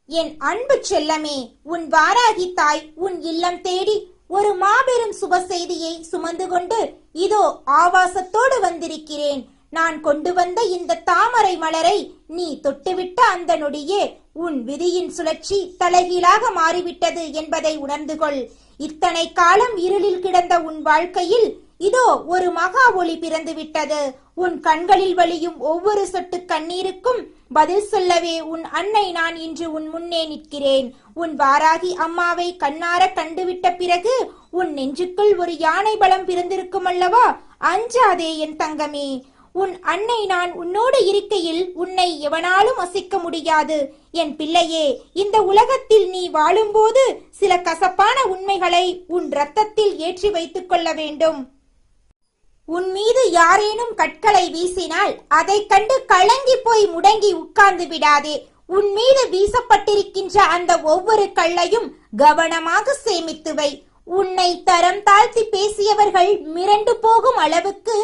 என் அன்பு செல்லமே, உன் வாராகி தாய் உன் இல்லம் தேடி ஒரு மாபெரும் சுப செய்தியை சுமந்து கொண்டு இதோ ஆவாசத்தோடு வந்திருக்கிறேன். நான் கொண்டு வந்த இந்த தாமரை மலரை நீ தொட்டுவிட்ட அந்த நொடியே உன் விதியின் சுழற்சி தலைகீழாக மாறிவிட்டது என்பதை உணர்ந்து கொள். இத்தனை காலம் இருளில் கிடந்த உன் வாழ்க்கையில் இதோ ஒரு மகா ஒளி பிறந்து விட்டது. உன் கண்களில் வழியும் ஒவ்வொரு சொட்டு கண்ணீருக்கும் பதில் சொல்லவே உன் அன்னை நான் இன்று உன் முன்னே நிற்கிறேன். உன் வாராகி அம்மாவை கண்ணார கண்டுவிட்ட பிறகு உன் நெஞ்சுக்குள் ஒரு யானை பலம் பிறந்திருக்கும் அல்லவா? அஞ்சாதே என் தங்கமே. உன் அன்னை நான் உன்னோடு இருக்கையில் உன்னை எவனாலும் அசைக்க முடியாது. என் பிள்ளையே, இந்த உலகத்தில் நீ வாழும்போது சில கசப்பான உண்மைகளை உன் ரத்தத்தில் ஏற்றி வைத்துக் கொள்ள வேண்டும். உன் மீது யாரேனும் கற்களை வீசினால் அதை கண்டு கலங்கி போய் முடங்கி உட்கார்ந்து விடாதே. உன் மீது வீசப்பட்டிருக்கின்ற அந்த ஒவ்வொரு கல்லையும் கவனமாக சேமித்து வை. உன்னை தரம் தாழ்த்தி பேசியவர்கள் மிரண்டு போகும் அளவுக்கு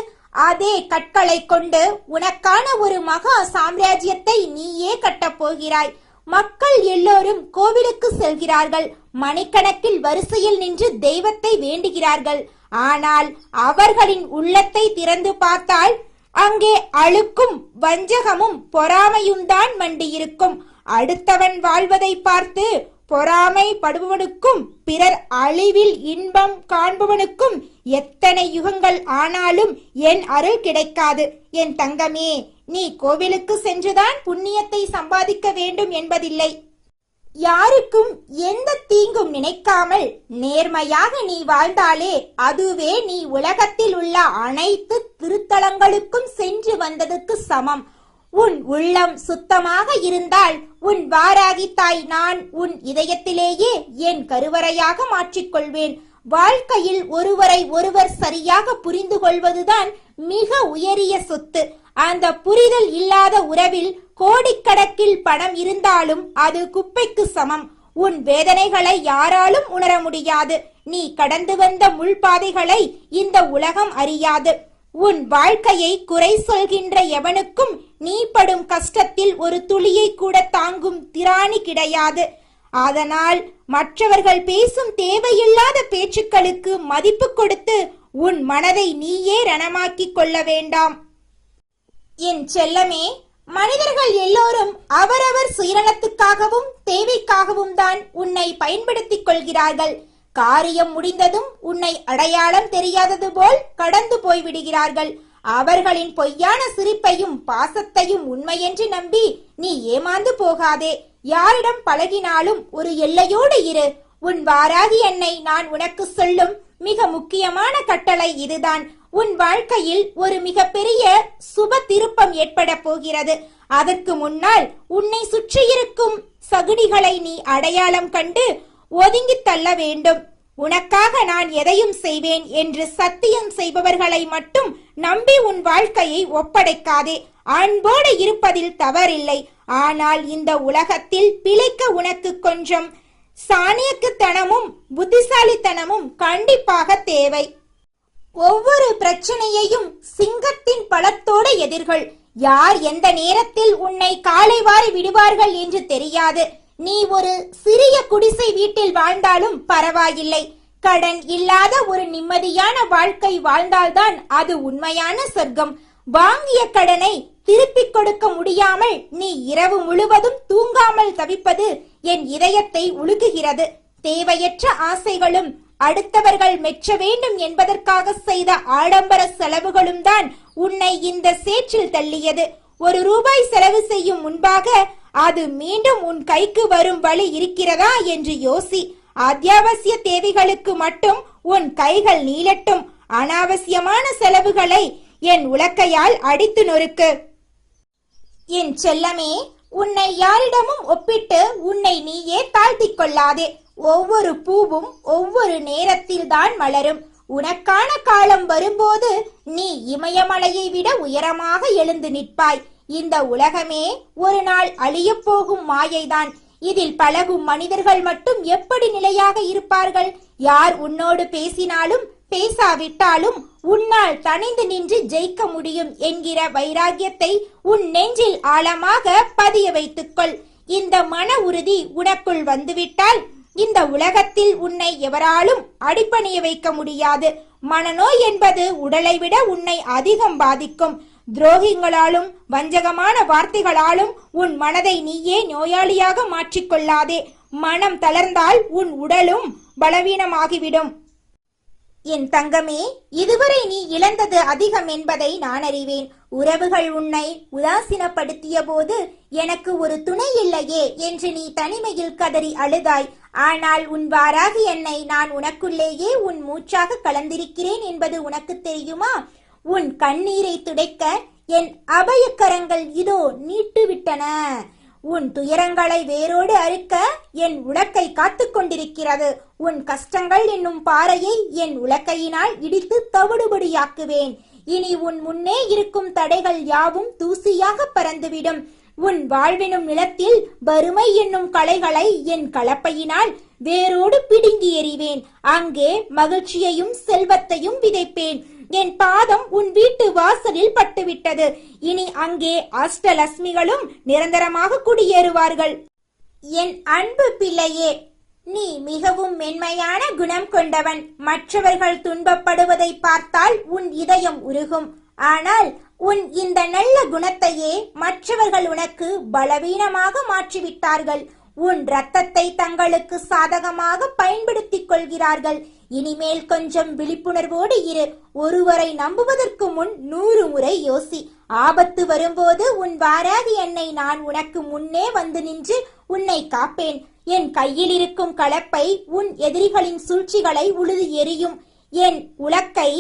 அதே கற்களை கொண்டு உனக்கான ஒரு மகா சாம்ராஜ்யத்தை நீயே கட்டப் போகிறாய். மக்கள் எல்லோரும் கோவிலுக்கு செல்கிறார்கள், மணிக்கணக்கில் வரிசையில் நின்று தெய்வத்தை வேண்டுகிறார்கள். ஆனால் அவர்களின் உள்ளத்தை திறந்து பார்த்தால் அங்கே அழுக்கும் வஞ்சகமும் பொறாமையும்தான் மண்டியிருக்கும். அடுத்தவன் வாழ்வதை பார்த்து பொறாமைப்படுபவனுக்கும் பிறர் அழிவில் இன்பம் காண்பவனுக்கும் எத்தனை யுகங்கள் ஆனாலும் என் அருள் கிடைக்காது. என் தங்கமே, நீ கோவிலுக்கு சென்றுதான் புண்ணியத்தை சம்பாதிக்க வேண்டும் என்பதில்லை. யாருக்கும் எந்த தீங்கும் நினைக்காமல் நேர்மையாக நீ வாழ்ந்தாலே அதுவே நீ உலகத்தில் உள்ள அனைத்து திருத்தலங்களுக்கும் சென்று வந்ததுக்கு சமம். உன் உள்ளம் சுத்தமாக இருந்தால் உன் வாராகி தாய் நான் உன் இதயத்திலேயே என் கருவறையாக மாற்றிக்கொள்வேன். வாழ்க்கையில் ஒருவரை ஒருவர் சரியாக புரிந்து கொள்வதுதான் மிக உயரிய சொத்து. அந்த புரிதல் இல்லாத உறவில் கோடிக்கணக்கில் பணம் இருந்தாலும் அது குப்பைக்கு சமம். உன் வேதனைகளை யாராலும் உணர முடியாது. நீ கடந்து வந்த முள்பாதைகளை இந்த உலகம் அறியாது. உன் வாழ்க்கையை குறை சொல்கின்ற எவனுக்கும் நீ படும் கஷ்டத்தில் ஒரு துளியை கூட தாங்கும் திராணி கிடையாது. அதனால் மற்றவர்கள் பேசும் தேவையில்லாத பேச்சுக்களுக்கு மதிப்பு கொடுத்து உன் மனதை நீயே ரணமாக்கிக் கொள்ள வேண்டாம். என் செல்லமே, மனிதர்கள் எல்லோரும் அவரவர் சுயநலத்துக்காகவும் தேவைக்காகவும் தான் உன்னை பயன்படுத்திக் கொள்கிறார்கள். காரியம் முடிந்ததும் உன்னை அடையாளம் தெரியாதது போல் கடந்து போய்விடுகிறார்கள். அவர்களின் பொய்யான சிரிப்பையும் பாசத்தையும் உண்மையென்று நம்பி நீ ஏமாந்து போகாதே. யாரிடம் பழகினாலும் ஒரு எல்லையோடு இரு. உன் வாராகி அன்னை நான் உனக்கு சொல்லும் மிக முக்கியமான கட்டளை இதுதான். உன் வாழ்க்கையில் ஒரு மிகப்பெரிய சுப திருப்பம் ஏற்பட போகிறது. அதற்கு முன்னால் உன்னை சுற்றியிருக்கும் சகுடிகளை நீ அடையாளம் கண்டு ஒதுங்கி தள்ள வேண்டும். உனக்காக நான் எதையும் செய்வேன் என்று சத்தியம் செய்பவர்களை மட்டும் நம்பி உன் வாழ்க்கையை ஒப்படைக்காதே. அன்போடு இருப்பதில் தவறில்லை. ஆனால் இந்த உலகத்தில் பிழைக்க உனக்கு கொஞ்சம் சாணியக்குத்தனமும் புத்திசாலித்தனமும் கண்டிப்பாக தேவை. ஒவ்வொரு பிரச்சனையையும் சிங்கத்தின் பலத்தோடு எதிர்கள். யார் எந்த நேரத்தில் உன்னை காலை வாரி விடுவார்கள் என்று தெரியாது. நீ ஒரு சிறிய குடிசை வீட்டில் வாழ்ந்தாலும் பரவாயில்லை. கடன் இல்லாத ஒரு நிம்மதியான வாழ்க்கை வாழ்ந்தால்தான் அது உண்மையான சொர்க்கம். வாங்கிய கடனை திருப்பிக் கொடுக்க முடியாமல் நீ இரவு முழுவதும் தூங்காமல் தவிப்பது என் இதயத்தை உலுக்குகிறது. தேவையற்ற ஆசைகளும் அடுத்தவர்கள் மெச்ச வேண்டும் என்பதற்காக செய்த ஆடம்பர செலவுகளும் தான் உன்னை இந்த சேற்றில் தள்ளியது. ₹1 செலவு செய்யும் முன்பாக அது மீண்டும் உன் கைக்கு வரும் வழி இருக்கிறதா என்று யோசி. அத்தியாவசிய தேவைகளுக்கு மட்டும் உன் கைகள் நீளட்டும். அனாவசியமான செலவுகளை என் உலக்கையால் அடித்து நொறுக்கு. என் செல்லமே, உன்னை யாரிடமும் ஒப்பிட்டு உன்னை நீயே தாழ்த்திக் கொள்ளாதே. ஒவ்வொரு பூவும் ஒவ்வொரு நேரத்தில் தான் மலரும். உனக்கான காலம் வரும்போது நீ இமயமலையை விட உயரமாக எழுந்து நிற்பாய். இந்த உலகமே ஒரு நாள் அழியப் போகும் மாயைதான். இதில் பழகும் மனிதர்கள் மட்டும் எப்படி நிலையாக இருப்பார்கள்? யார் உன்னோடு பேசினாலும் பேசாவிட்டாலும் உன்னால் தனிந்து நின்று ஜெயிக்க முடியும் என்கிற வைராகியத்தை உன் நெஞ்சில் ஆழமாக பதிய வைத்துக்கொள். இந்த மன உறுதி உனக்குள் வந்துவிட்டால் இந்த உலகத்தில் உன்னை எவராலும் அடிபணிய வைக்க முடியாது. மனநோய் என்பது உடலை விட உன்னை அதிகம் பாதிக்கும். துரோகிகளாலும் வஞ்சகமான வார்த்தைகளாலும் உன் மனதை நீயே நோயாளியாக மாற்றிக்கொள்ளாதே. மனம் தளர்ந்தால் உன் உடலும் பலவீனமாகிவிடும். என் தங்கமே, இதுவரை நீ இழந்தது அதிகம் என்பதை நான் அறிவேன். உறவுகள் உன்னை உதாசீனப்படுத்திய போது எனக்கு ஒரு துணை இல்லையே என்று நீ தனிமையில் கதறி அழுதாய். ஆனால் உன் வாராகி என்னை நான் உனக்குள்ளேயே உன் மூச்சாக கலந்திருக்கிறேன் என்பது உனக்கு தெரியுமா? உன் கண்ணீரை துடைக்க என் அபயக்கரங்கள் இதோ நீட்டுவிட்டன. உன் துயரங்களை வேரோடு அறுக்க என் உலக்கை காத்து கொண்டிருக்கிறது. உன் கஷ்டங்கள் என்னும் பாறையை என் உலக்கையினால் இடித்து தவிடுபடியாக்குவேன். இனி உன் முன்னே இருக்கும் தடைகள் யாவும் தூசியாக பறந்துவிடும். உன் வாழ்வினும் நிலத்தில் வறுமை என்னும் களைகளை என் கலப்பையினால் வேரோடு பிடுங்கி எறிவேன். அங்கே மகிழ்ச்சியையும் செல்வத்தையும் விதைப்பேன். என் பாதம் உன் வீட்டு வாசலில் பட்டுவிட்டது. இனி அங்கே அஷ்டலட்சுமிகளும் நிரந்தரமாக குடியேறுவார்கள். என் அன்பு பிள்ளையே, நீ மிகவும் மென்மையான குணம் கொண்டவன். மற்றவர்கள் துன்பப்படுவதை பார்த்தால் உன் இதயம் உருகும். ஆனால் உன் இந்த நல்ல குணத்தையே மற்றவர்கள் உனக்கு பலவீனமாக மாற்றிவிட்டார்கள். உன் இரத்தத்தை தங்களுக்கு சாதகமாக பயன்படுத்திக் கொள்கிறார்கள். இனிமேல் கொஞ்சம் விழிப்புணர்வோடு இரு. ஒருவரை நம்புவதற்கு முன் 100 முறை யோசி. ஆபத்து வரும்போது உன் வாராகி என்னை நான் உனக்கு முன்னே வந்து நின்று உன்னை காப்பேன். என் கையில் இருக்கும் கலப்பை உன் எதிரிகளின் சூழ்ச்சிகளை உழுது எறியும். என் உலக்கை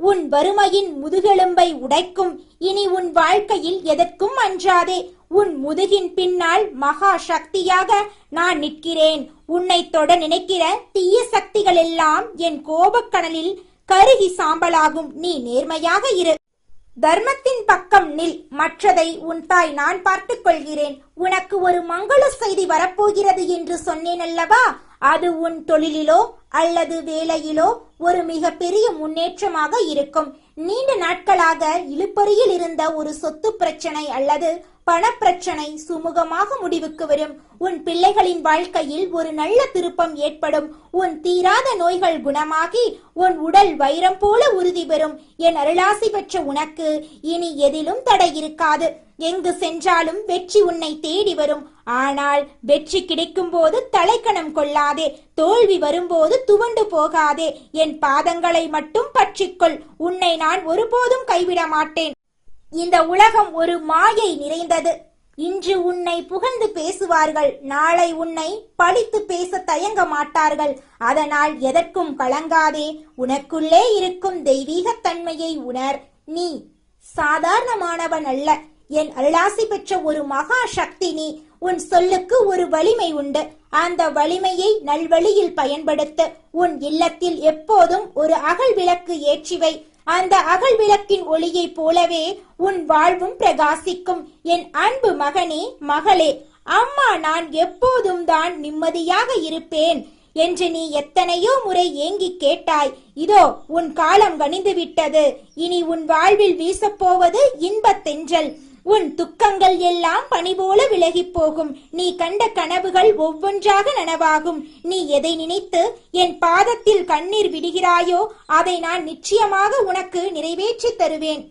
உன் வறுமையின் முதுகெலும்பை உடைக்கும். இனி உன் வாழ்க்கையில் எதற்கும் அஞ்சாதே. உன் முதுகின் பின்னால் மகா சக்தியாக நான் நிற்கிறேன். உன்னை தொட நினைக்கிற தீய சக்திகள் எல்லாம் என் கோபக்கடலில் கருகி சாம்பலாகும். நீ நேர்மையாக இரு. தர்மத்தின் பக்கம் நில். மற்றதை உன் தாய் நான் பார்த்துக் கொள்கிறேன். உனக்கு ஒரு மங்கள செய்தி வரப்போகிறது என்று சொன்னேன் அல்லவா? அது உன் தொழிலிலோ அல்லது வேலையிலோ ஒரு மிக பெரிய முன்னேற்றமாக இருக்கும். நீண்ட நாட்களாக இழுபறியில் இருந்த ஒரு சொத்து பிரச்சனை அல்லது பணப்பிரச்சனை சுமூகமாக முடிவுக்கு வரும். உன் பிள்ளைகளின் வாழ்க்கையில் ஒரு நல்ல திருப்பம் ஏற்படும். உன் தீராத நோய்கள் குணமாகி உன் உடல் வைரம் போல உறுதி பெறும். என் அருளாசி பெற்ற உனக்கு இனி எதிலும் தடை இருக்காது. எங்கு சென்றாலும் வெற்றி உன்னை தேடி வரும். ஆனால் வெற்றி கிடைக்கும் போது தலைக்கணம் கொள்ளாதே. தோல்வி வரும்போது துவண்டு போகாதே. என் பாதங்களை மட்டும் பற்றிக்கொள். உன்னை நான் ஒருபோதும் கைவிட மாட்டேன். இந்த உலகம் ஒரு மாயை நிறைந்தது. இன்று உன்னை புகழ்ந்து பேசுவார்கள், நாளை உன்னை பழித்து பேச தயங்க மாட்டார்கள். அதனால் எதற்கும் கலங்காதே. உனக்குள்ளே இருக்கும் தெய்வீக தன்மையை உணர். நீ சாதாரணமானவன் அல்ல. என் அருளாசி பெற்ற ஒரு மகா சக்தி நீ. உன் சொல்லுக்கு ஒரு வலிமை உண்டு. அந்த வலிமையை நல்வழியில் பயன்படுத்த உன் இல்லத்தில் எப்போதும் ஒரு அகல் விளக்கு ஏற்றிவை. அந்த அகல் விளக்கின் ஒளியை போலவே உன் வாழ்வும் பிரகாசிக்கும். என் அன்பு மகனே, மகளே, அம்மா நான் எப்போதும் தான் நிம்மதியாக இருப்பேன் என்று நீ எத்தனையோ முறை ஏங்கி கேட்டாய். இதோ உன் காலம் கனிந்து விட்டது. இனி உன் வாழ்வில் வீசப்போவது இன்பத் தென்றல். உன் துக்கங்கள் எல்லாம் பனி போல விலகி போகும். நீ கண்ட கனவுகள் ஒவ்வொன்றாக நனவாகும். நீ எதை நினைத்து என் பாதத்தில் கண்ணீர் விடுகிறாயோ அதை நான் நிச்சயமாக உனக்கு நிறைவேற்றி தருவேன்.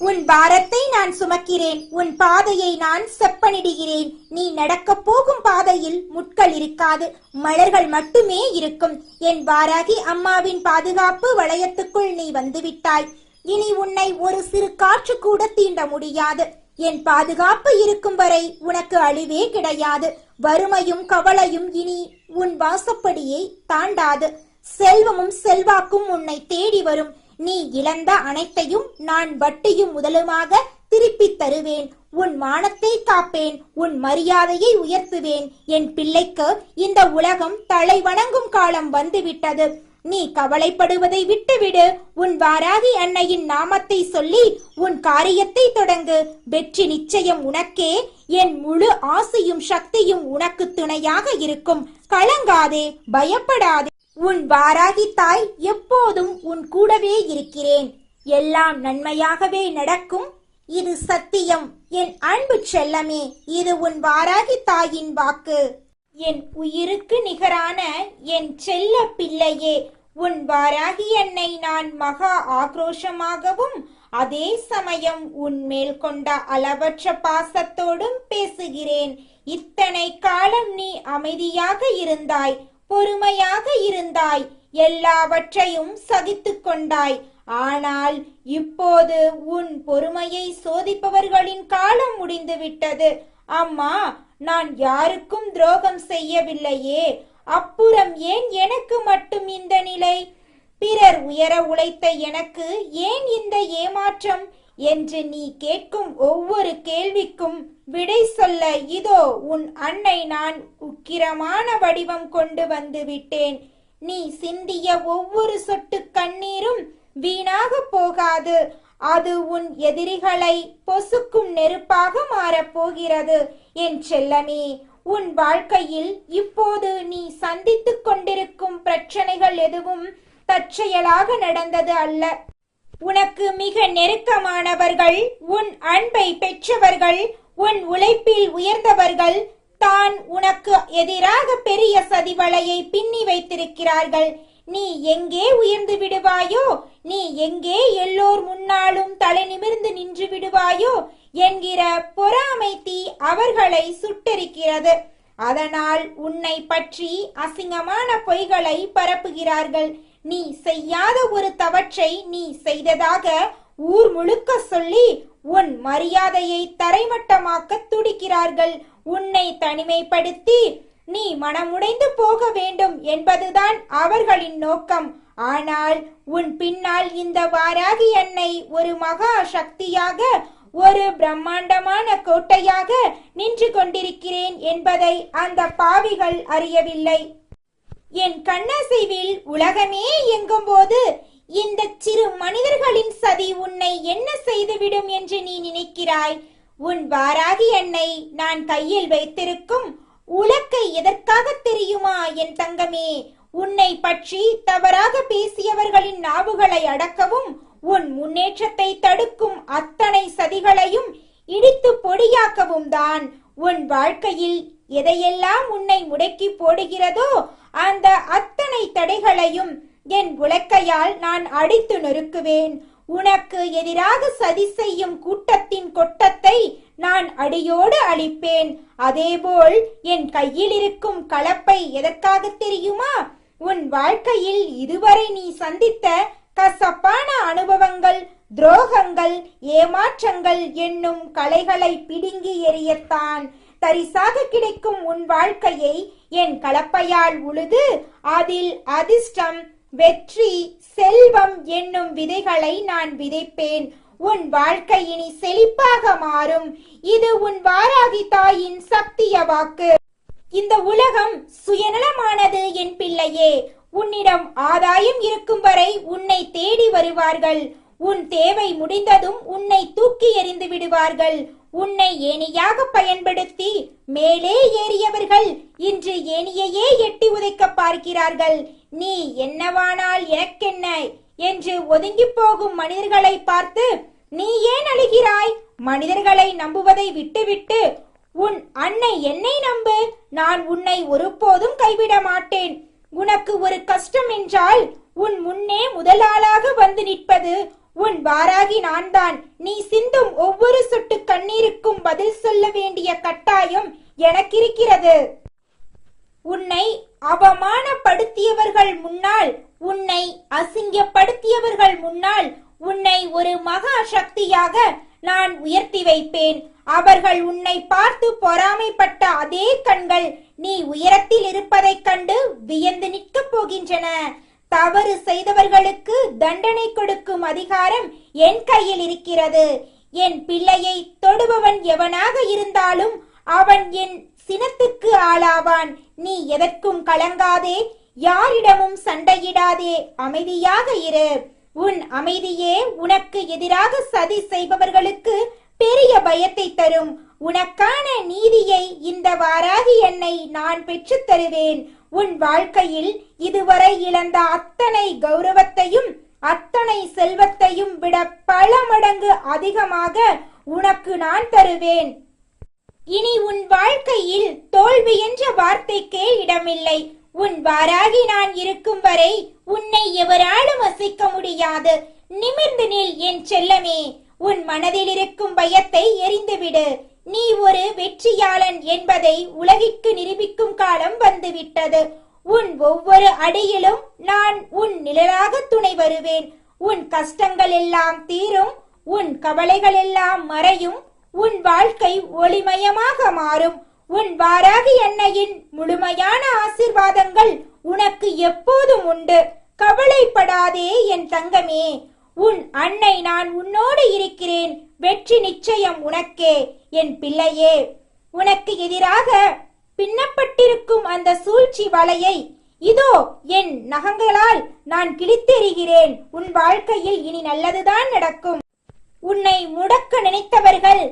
உன் பாரத்தை நான் சுமக்கிறேன். உன் பாதையை நான் செப்பனிடுகிறேன். நீ நடக்கப் போகும் பாதையில் முட்கள் இருக்காது, மலர்கள் மட்டுமே இருக்கும். என் வாராகி அம்மாவின் பாதுகாப்பு வளையத்துக்குள் நீ வந்துவிட்டாய். இனி உன்னை ஒரு சிறு காற்று கூட தீண்ட முடியாது. என் பாதுகாப்பு இருக்கும் வரை உனக்கு அழிவே கிடையாது. வறுமையும் கவலையும் இனி உன் வாசப்படியை தாண்டாது. செல்வமும் செல்வாக்கும் உன்னை தேடி வரும். நீ இழந்த அனைத்தையும் நான் வட்டியும் முதலுமாக திருப்பித் தருவேன். உன் மானத்தை காப்பேன். உன் மரியாதையை உயர்த்துவேன். என் பிள்ளைக்கு இந்த உலகம் தலை வணங்கும் காலம் வந்துவிட்டது. நீ கவலைப்படுவதை விட்டுவிடு. உன் வாராகி அன்னையின் நாமத்தை சொல்லி உன் காரியத்தை தொடங்கு. வெற்றி நிச்சயம் உனக்கே. என் முழு ஆசையும் சக்தியும் உனக்கு துணையாக இருக்கும். கலங்காதே, பயப்படாதே. உன் வாராகி தாய் எப்போதும் உன் கூடவே இருக்கிறேன். எல்லாம் நன்மையாகவே நடக்கும். இது சத்தியம். என் அன்பு செல்லமே, இது உன் வாராகி தாயின் வாக்கு. என் உயிருக்கு நிகரான என் செல்ல பிள்ளையே, உன் வாராகி அன்னை நான் மகா ஆக்ரோஷமாகவும் அதே சமயம் உன்மேல் கொண்ட அளவற்ற பாசத்தோடும் பேசுகிறேன். இத்தனை காலம் நீ அமைதியாக இருந்தாய், பொறுமையாக இருந்தாய், எல்லாவற்றையும் சகித்து கொண்டாய். ஆனால் இப்போது உன் பொறுமையை சோதிப்பவர்களின் காலம் முடிந்துவிட்டது. அம்மா, நான் யாருக்கும் துரோகம் செய்யவில்லையே, அப்புறம் ஏன் எனக்கு மட்டும் இந்த நிலை? பிறர் உயர உழைத்த எனக்கு ஏன் இந்த ஏமாற்றம் என்று நீ கேட்கும் ஒவ்வொரு கேள்விக்கும் விடை சொல்ல இதோ உன் அன்னை நான் உக்கிரமான வடிவம் கொண்டு வந்து விட்டேன். நீ சிந்திய ஒவ்வொரு சொட்டு கண்ணீரும் வீணாக போகாது. அது உன் எதிரிகளை பொசுக்கும் நெருப்பாக மாறப்போகிறது. என் செல்லமே, உன் வாழ்க்கையில் இப்போது நீ சந்தித்துக் கொண்டிருக்கும் பிரச்சனைகள் எதுவும் தற்செயலாக நடந்தது அல்ல. உனக்கு மிக நெருக்கமானவர்கள், உன் அன்பை பெற்றவர்கள், உன் உழைப்பில் உயர்ந்தவர்கள் தான் உனக்கு எதிராக பெரிய சதிவலையை பின்னி வைத்திருக்கிறார்கள். நீ எங்கே உயர்ந்து விடுவாயோ, நீ எங்கே எல்லோர் முன்னாலும் தலை நிமிர்ந்து நின்று விடுவாயோ என்கிற பொறாமை தீ அவர்களை சுட்டெரிக்கிறது. அதனால் உன்னை பற்றி அசிங்கமான பொய்களை பரப்புகிறார்கள். நீ செய்யாத ஒரு தவற்றை நீ செய்ததாக ஊர் முழுக்க சொல்லி உன் மரியாதையை தரைமட்டமாக்க துடிக்கிறார்கள். உன்னை தனிமைப்படுத்தி நீ மனமுடைந்து போக வேண்டும் என்பதுதான் அவர்களின் நோக்கம். ஆனால் உன் பின்னால் இந்த வாராகி அன்னை ஒரு மகா சக்தியாக, ஒரு பிரம்மாண்டமான கோட்டையாக நின்று கொண்டிருக்கிறேன் என்பதை அந்த பாவிகள் அறியவில்லை. என் கண்ணசைவில் உலகமே எங்கும் போது இந்த சிறு மனிதர்களின் சதி உன்னை என்ன செய்துவிடும் என்று நீ நினைக்கிறாய்? உன் வாராகி அன்னை நான் கையில் வைத்திருக்கும் உலக்கை எதற்காக தெரியுமா என் தங்கமே? உன்னை பற்றி தவறாக பேசியவர்களின் நாவுகளை அடக்கவும், உன் முன்னேற்றத்தை தடுக்கும் அத்தனை சதிகளையும் இடித்து பொடியாக்கவும் தான். உன் வாழ்க்கையில் எதையெல்லாம் உன்னை முடக்கி போடுகிறதோ அந்த அத்தனை தடைகளையும் என் உலக்கையால் நான் அடித்து நொறுக்குவேன். உனக்கு எதிராக சதி செய்யும் கூட்டத்தின் கொட்டத்தை நான் அடியோடு அழிப்பேன். அதேபோல் என் கையில் இருக்கும் கலப்பை எதற்காக தெரியுமா? உன் வாழ்க்கையில் இதுவரை நீ சந்தித்த கசப்பான அனுபவங்கள், துரோகங்கள், ஏமாற்றங்கள் என்னும் கலைகளை பிடுங்கி எறியத்தான். தரிசாக கிடைக்கும் உன் வாழ்க்கையை என் கலப்பையால் உழுது அதில் அதிர்ஷ்டம், வெற்றி, செல்வம் என்னும் விதைகளை நான் விதைப்பேன். உன் வாழ்க்கை இனி செழிப்பாக மாறும். இது உன் வாராகி தாயின் சத்திய வாக்கு. இந்த உலகம் சுயநலமானது என் பிள்ளையே. உன்னிடம் ஆதாயம் இருக்கும் வரை உன்னை தேடி வருவார்கள். உன் தேவை முடிந்ததும் உன்னை தூக்கி எறிந்து விடுவார்கள். உன்னை ஏணியாக பயன்படுத்தி மேலே ஏறியவர்கள் இன்று ஏணியையே எட்டி உதைக்க பார்க்கிறார்கள். நீ என்னவானால் எனக்கென்ன என்று ஒதுங்கி போகும் மனிதர்களை பார்த்து நீ ஏன் அழுகிறாய்? மனிதர்களை நம்புவதை விட்டுவிட்டு உன் அன்னை என்னை நம்பு. நான் உன்னை ஒருபோதும் கைவிட மாட்டேன். உனக்கு ஒரு கஷ்டம் என்றால் உன் முன்னே முதலாளாக வந்து நிற்பது உன் வாராகி நான் தான். நீ சிந்தும் ஒவ்வொரு சொட்டு கண்ணீருக்கும் பதில் சொல்ல வேண்டிய கட்டாயம் எனக்கு இருக்கிறது. உன்னை அவமானப்படுத்தியவர்கள் முன்னால், உன்னை அசிங்கப்படுத்தியவர்கள் முன்னால் உன்னை ஒரு மகா சக்தியாக நான் உயர்த்தி வைப்பேன். அவர்கள் உன்னை பார்த்து பொறாமைப்பட்ட அதே கண்கள் நீ உயரத்தில் இருப்பதைக் கண்டு வியந்து நிற்கப் போகின்றன. தவறு செய்தவர்களுக்கு தண்டனை கொடுக்கும் அதிகாரம் என் கையில் இருக்கிறது. என் பிள்ளையை தொடுபவன் எவனாக இருந்தாலும் அவன் என் சினத்துக்கு ஆளாவான். நீ எதற்கும் கலங்காதே, யாரிடமும் சண்டையிடாதே, அமைதியாக இரு. உன் அமைதியே உனக்கு எதிராக சதி செய்பவர்களுக்கு பெரிய பயத்தை தரும். உனக்கான நீதியை இந்த வாராகி என்னை நான் பெற்றுத் தருவேன். உன் வாழ்க்கையில் இதுவரை இழந்த அத்தனை கௌரவத்தையும் அத்தனை செல்வத்தையும் விட பல மடங்கு அதிகமாக உனக்கு நான் தருவேன். இனி உன் வாழ்க்கையில் தோல்வி என்ற வார்த்தைக்கே இடமில்லை. உன் வாராகி நான் இருக்கும் வரை உன்னை எவராலும் அசைக்க முடியாது. நிமிர்ந்து நில் என் செல்லமே. உன் மனதில் இருக்கும் பயத்தை எறிந்துவிடு. நீ ஒரு வெற்றியாளன் என்பதை உலகிற்கு நிரூபிக்கும் காலம் வந்துவிட்டது. உன் ஒவ்வொரு அடியிலும் நான் உன் நிழலாக துணை வருவேன். உன் கஷ்டங்கள் எல்லாம் தீரும். உன் கவலைகள் எல்லாம் மறையும். உன் வாழ்க்கை ஒளிமயமாக மாறும். உன் வாராகி அன்னையின் முழுமையான ஆசீர்வாதங்கள் உனக்கு எப்போதும் உண்டு. கவலைப்படாதே என் தங்கமே. உன் அன்னை நான் உன்னோடு இருக்கிறேன். வெற்றி நிச்சயம் உனக்கே என் பிள்ளையே. உனக்கு எதிராக பின்னப்பட்டிருக்கும் அந்த சூழ்ச்சி வலையை இதோ என் நகங்களால் நான் கிழித்தெறிகிறேன். உன் வாழ்க்கையில் இனி நல்லதுதான் நடக்கும். உன்னை முடக்க நினைத்தவர்கள்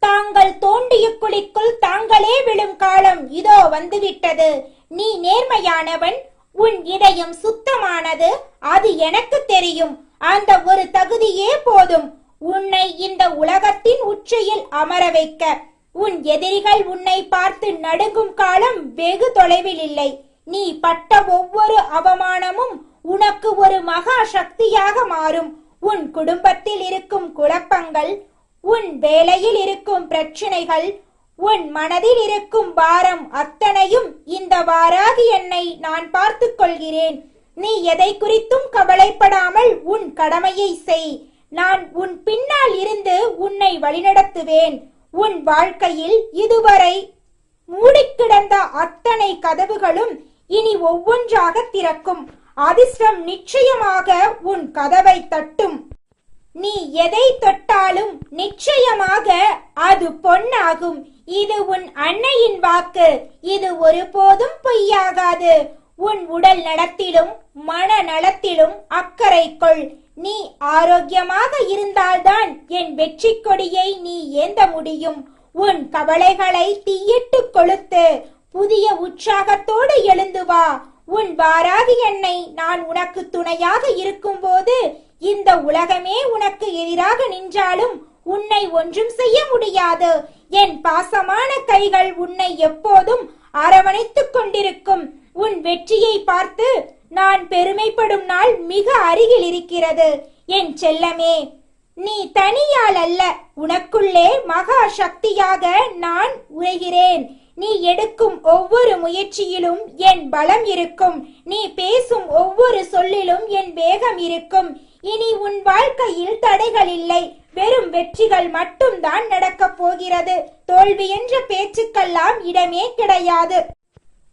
தாங்கள் தோண்டிய குழிக்குள் தாங்களே விழும் காலம் இதோ வந்துவிட்டது. நீ நேர்மையானவன். உன் இதயம் சுத்தமானது. அது எனக்கு தெரியும். அந்த ஒரு தகுதியே போதும் உன்னை இந்த உலகத்தின் உச்சியில் அமர வைக்க. உன் எதிரிகள் உன்னை பார்த்து நடுங்கும் காலம் வெகு தொலைவில் இல்லை. நீ பட்ட ஒவ்வொரு அவமானமும் உனக்கு ஒரு மகா சக்தியாக மாறும். உன் குடும்பத்தில் இருக்கும் குழப்பங்கள், உன் வேலையில் இருக்கும் பிரச்சனைகள், உன் மனதில் இருக்கும் பாரம் அத்தனையும் இந்த வாராகி என்னை நான் பார்த்துக் கொள்கிறேன். நீ எதை குறித்தும் கவலைப்படாமல் உன் கடமையை செய். நான் உன் பின்னால் இருந்து உன்னை வழிநடத்துவேன். உன் வாழ்க்கையில் இதுவரை மூடிக்கிடந்த அத்தனை கதவுகளும் இனி ஒவ்வொன்றாக திறக்கும். அதிர்ஷ்டம் நிச்சயமாக உன் கதவை தட்டும். நீ எதை தொட்டாலும் நிச்சயமாக அது பொன்னாகும். இது உன் அன்னையின் வாக்கு. இது ஒருபோதும் பொய்யாகாது. உன் உடல் நலத்திலும் மன நலத்திலும் அக்கறை கொள். நீ ஆரோக்கியமாக இருந்தால்தான் என் வெற்றி கொடியை நீ ஏந்த முடியும். உன் கவலைகளை தீயிட்டு கொளுத்து புதிய உற்சாகத்தோடு எழுந்து வா. உன் வாராகி என்னை நான் உனக்கு துணையாக இருக்கும் போது இந்த உலகமே உனக்கு எதிராக நின்றாலும் உன்னை ஒன்றும் செய்ய முடியாது. என் பாசமான கைகள் உன்னை எப்போதும் அரவணைத்துக் கொண்டிருக்கும். உன் வெற்றியை பார்த்து நான் பெருமைப்படும் நாள் மிக அருகில் இருக்கிறது என் செல்லமே. நீ தனியால் அல்ல, உனக்குள்ளே மகா சக்தியாக நான் உரைகிறேன். நீ எடுக்கும் ஒவ்வொரு முயற்சியிலும் என் பலம் இருக்கும். நீ பேசும் ஒவ்வொரு சொல்லிலும் என் வேகம் இருக்கும். இனி உன் வாழ்க்கையில் தடைகள் இல்லை, வெறும் வெற்றிகள் மட்டும்தான் நடக்கப் போகிறது. தோல்வி என்ற பேச்சுக்கெல்லாம் இடமே கிடையாது.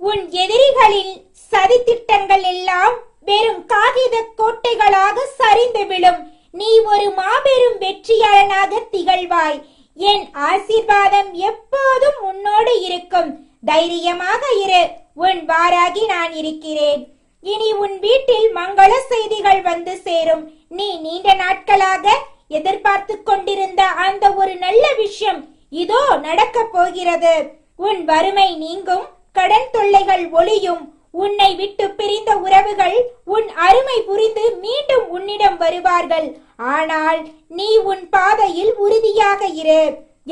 உன் எதிரிகளின் சதி திட்டங்கள் எல்லாம் வெறும் காகித கோட்டைகளாக சரிந்து விழும். நீ ஒரு மாபெரும் வெற்றியாளனாக திகழ்வாய். என் ஆசீர்வாதம் எப்போதும் உன்னோடு இருக்கும். தைரியமாக இரு. உன் வாராகி நான் இருக்கிறேன். இனி உன் வீட்டில் மங்கள செய்திகள் வந்து சேரும். நீ நீண்ட நாட்களாக எதிர்பார்த்து கொண்டிருந்த அந்த ஒரு நல்ல விஷயம் இதோ நடக்கப் போகிறது. உன் வறுமை நீங்கும். கடன் தொல்லைகள் ஒளியும். உன்னை விட்டு பிரிந்த உறவுகள் உன் அருமை புரிந்து மீண்டும் உன்னிடம் வருவார்கள். ஆனால் நீ உன் பாதையில் உறுதியாக இரு.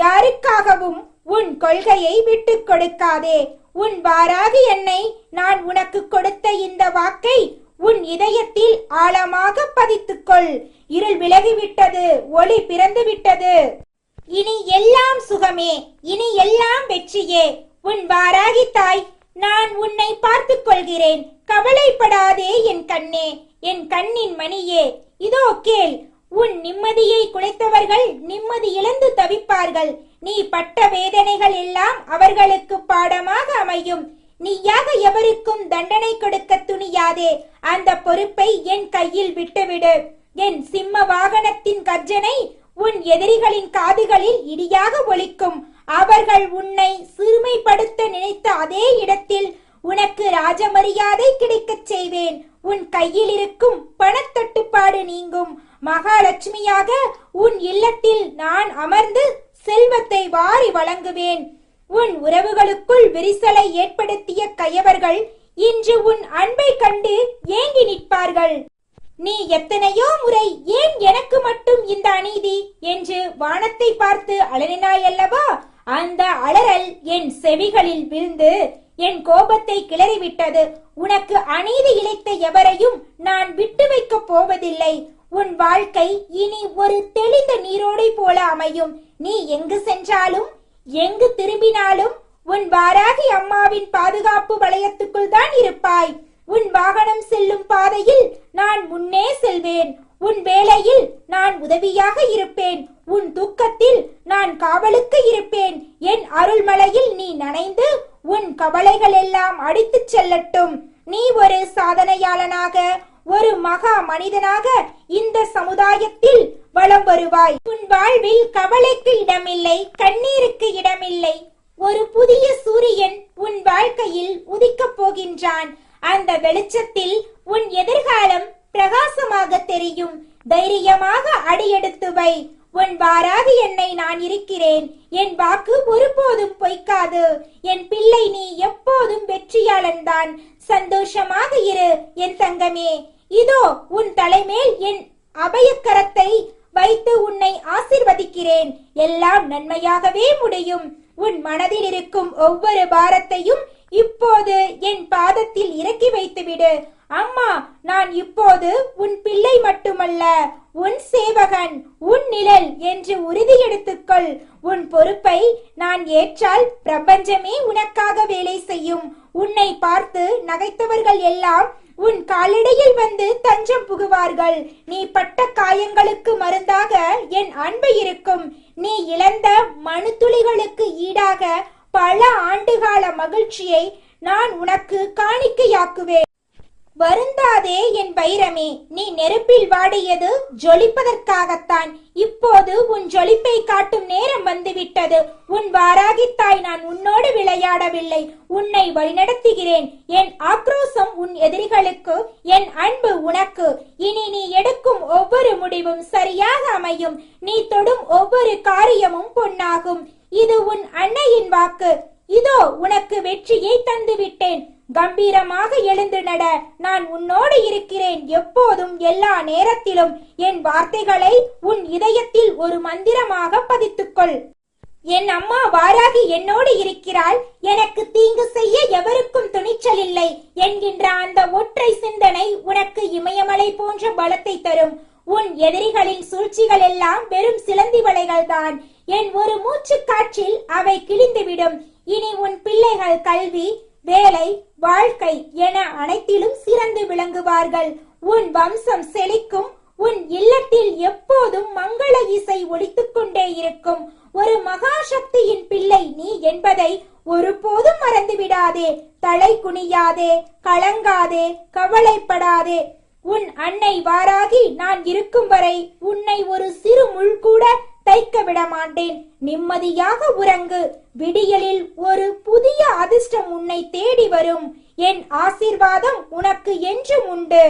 யாருக்காகவும் உன் கொள்கையை விட்டுக் கொடுக்காதே. உன் வாராகி என்னை நான் உனக்கு கொடுத்த இந்த வாக்கை உன் இதயத்தில் ஆழமாக பதித்துக்கொள். இருள் விலகிவிட்டது, ஒளி பிறந்து விட்டது. இனி எல்லாம் சுகமே, இனி எல்லாம் வெற்றியே. உன் வாராகி தாய், நான் உன்னை பார்த்துக் கொள்கிறேன். கவலைப்படாதே என் கண்ணே, என் கண்ணின் மணியே. இதோ கேள். உன் நிம்மதியை குலைத்தவர்கள் நிம்மதி இழந்து தவிப்பார்கள். நீ பட்ட வேதனைகள் எல்லாம் அவர்களுக்கு பாடமாக அமையும். நீயாக எவருக்கும் தண்டனை கொடுக்க துணியாதே. அந்த பொறுப்பை என் கையில் விட்டுவிடு. என் சிம்ம வாகனத்தின் கர்ஜனை உன் எதிரிகளின் காதுகளில் இடியாக ஒலிக்கும். அவர்கள் உன்னை சிறுமைப்படுத்த நினைத்த அதே இடத்தில் உனக்கு ராஜமரியாதை கிடைக்கச் செய்வேன். உன் கையில் இருக்கும் பணத்தட்டுப்பாடு நீங்கும். மகாலட்சுமியாக உன் இல்லத்தில் நான் அமர்ந்து செல்வத்தை வாரி வழங்குவேன். உன் உறவுகளுக்குள் விரிசலை ஏற்படுத்திய கயவர்கள் இன்று உன் அன்பை கண்டு ஏங்கி நிற்பார்கள். நீ எத்தனையோ முறை ஏன் எனக்கு மட்டும் இந்த அநீதி என்று வானத்தை பார்த்து அலறினாயல்லவா? அந்த அலறல் என் செவிகளில் விழுந்து என் கோபத்தை கிளறிவிட்டது. உனக்கு அநீதி இழைத்த எவரையும் நான் விட்டு வைக்கப் போவதில்லை. உன் வாழ்க்கை இனி ஒரு தெளிந்த நீரோடை போல அமையும். நீ எங்கு சென்றாலும் எங்கு திரும்பினாலும் உன் வாராகி அம்மாவின் பாதுகாப்பு வளையத்துக்குள் தான் இருப்பாய். உன் வாகனம் செல்லும் பாதையில் நான் முன்னே செல்வேன். உன் வேளையில் நான் உதவியாக இருப்பேன். உன் துக்கத்தில் நான் காவலுக்கு இருப்பேன். என் அருள்மலையில் நீ நனைந்து உன் கவலைகள் எல்லாம் அடித்துச் செல்லட்டும். நீ ஒரு சாதனையாளனாக, ஒரு மகா மனிதனாக இந்த சமுதாயத்தில் வலம் வருவாய். உன் வாழ்வில் கவலைக்கு இடமில்லை, கண்ணீருக்கு இடமில்லை. ஒரு புதிய சூரியன் உன் வாழ்க்கையில் உதிக்கப் போகின்றான். அந்த வெளிச்சத்தில் உன் எதிர்காலம் பிரகாசமாக தெரியும். தைரியமாக அடியெடுத்து வை. உன் வாராகி என்னை நான் இருக்கிறேன். என் வாக்கு ஒருபோதும் பொய்க்காது. என் பிள்ளை, நீ எப்போதும் வெற்றியாளன் தான். சந்தோஷமாக இரு என் தங்கமே. இதோ உன் தலைமேல் என் அபயக்கரத்தை வைத்து உன்னை ஆசிர்வதிக்கிறேன். எல்லாம் நன்மையாகவே முடியும். உன் மனதில் இருக்கும் ஒவ்வொரு பாரத்தையும் இப்போது என் பாதத்தில் இறக்கி வைத்துவிடு. அம்மா, நான் இப்போது உன் பிள்ளை மட்டுமல்ல, உன் சேவகன், உன் நிழல் என்று உறுதி எடுத்துக்கொள். உன் பொறுப்பை நான் ஏற்றால் பிரபஞ்சமே உனக்காக வேலை செய்யும். உன்னை பார்த்து நகைத்தவர்கள் எல்லாம் உன் காலடியில் வந்து தஞ்சம் புகுவார்கள். நீ பட்ட காயங்களுக்கு மருந்தாக என் அன்பு இருக்கும். நீ இழந்த மனுத்துளிகளுக்கு ஈடாக பல ஆண்டுகால மகிழ்ச்சியை நான் உனக்கு காணிக்கையாக்குவேன். வருந்தாதே என் வைரமே. நீ நெருப்பில் வாடியது ஜொலிப்பதற்காகத்தான். இப்போது உன் ஜொலிப்பை காட்டும் நேரம் வந்துவிட்டது. உன் வாராகி தாய் நான் உன்னோடு விளையாடவில்லை, உன்னை வழிநடத்துகிறேன். என் ஆக்ரோசம் உன் எதிரிகளுக்கு, என் அன்பு உனக்கு. இனி நீ எடுக்கும் ஒவ்வொரு முடிவும் சரியாக அமையும். நீ தொடும் ஒவ்வொரு காரியமும் பொன்னாகும். இது உன் அன்னையின் வாக்கு. இதோ உனக்கு வெற்றியை தந்துவிட்டேன். கம்பீரமாக எழுந்து நட. நான் உன்னோடு இருக்கிறேன் எப்போதும், எல்லா நேரத்திலும். என் வார்த்தைகளை உன் இதயத்தில் ஒரு மந்திரமாக பதித்துக்கொள். என் அம்மா வாராகி என்னோடு இருக்கிறாள். எனக்கு தீங்கு செய்ய எவருக்கும் துணிச்சல் இல்லை என்கின்ற அந்த ஒற்றை சிந்தனை உனக்கு இமயமலை போன்ற பலத்தை தரும். உன் எதிரிகளின் சூழ்ச்சிகள் எல்லாம் வெறும் சிலந்தி வலைகள் தான். என் ஒரு மூச்சு காற்றில் அவை கிழிந்துவிடும். இனி உன் பிள்ளைகள் கல்வி, வேலை, வாழ்க்கை என அனைத்திலும் சிறந்து விளங்குவார்கள். உன் வம்சம் செழிக்கும். உன் இல்லத்தில் எப்போதும் மங்கள இசை ஒலித்துக் கொண்டே இருக்கும். ஒரு மகா சக்தியின் பிள்ளை நீ என்பதை ஒருபோதும் மறந்துவிடாதே. தலை குனியாதே, கலங்காதே, கவலைப்படாதே. உன் அன்னை வாராகி நான் இருக்கும் வரை உன்னை ஒரு சிறு முள் கூட தைக்க விட மாட்டேன். நிம்மதியாக உறங்கு. விடியலில் ஒரு புதிய அதிர்ஷ்டம் உன்னை தேடி வரும். என் ஆசீர்வாதம் உனக்கு என்றும் உண்டு.